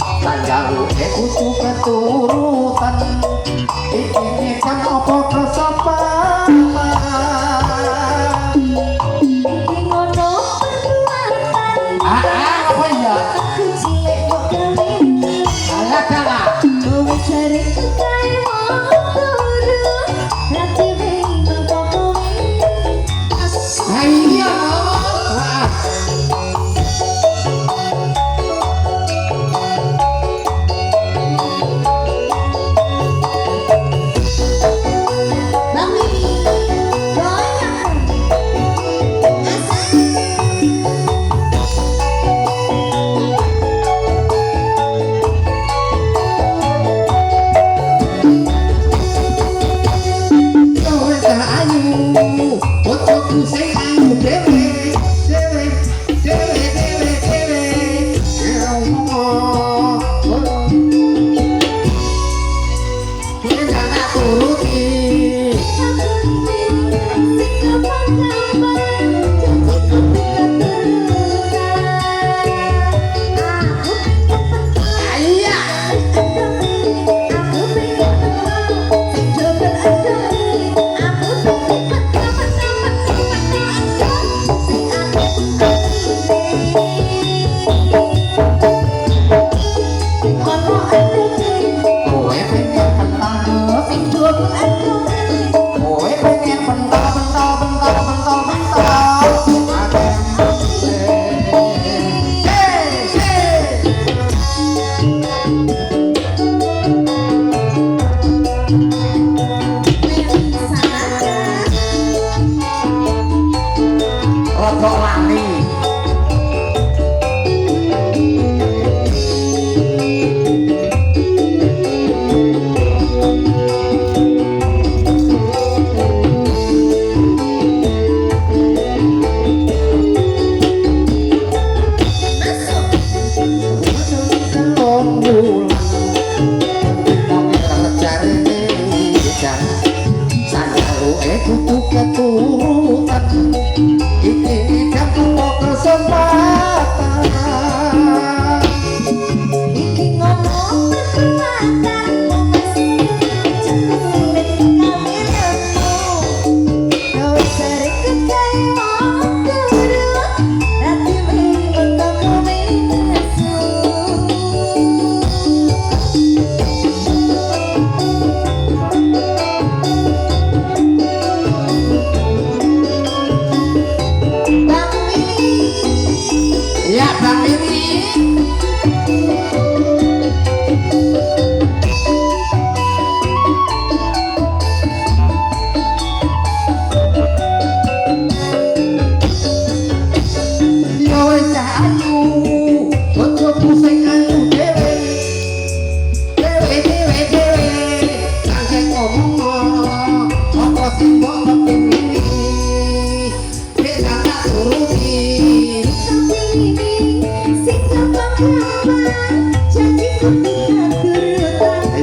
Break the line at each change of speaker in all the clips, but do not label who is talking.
sanjaluke kudu keturutan iki kan apa kesopanan
iki ngono perbuatan
apa iya
aku cilik kok kawin
alah kalah
kowe cari kae turu rati wingi kok kawin
iya Rodok lali kudu keturutan iki kan apa kesempatan
iki ngono perbuatan masih cukup sulit kawin aku kowe cari kae turu rati wingi kok kawin
ya Bang Mimi yo wis ayu ojo pusing ayu dhewe sangke ngomong apa sing mbok kepingin wis tak turuti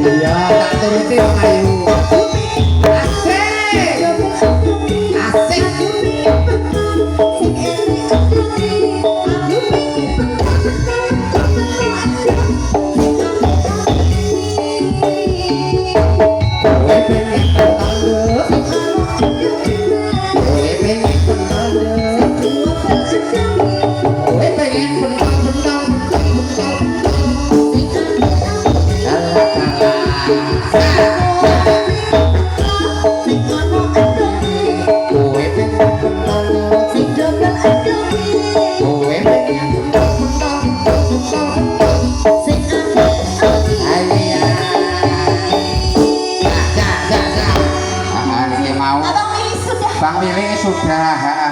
iya tak turuti wong ayu asik kowe pengen tangga kowe pengen tangga kowe pengen bentang kalah kowe pengen kowe pengen alia Bang Mili sudah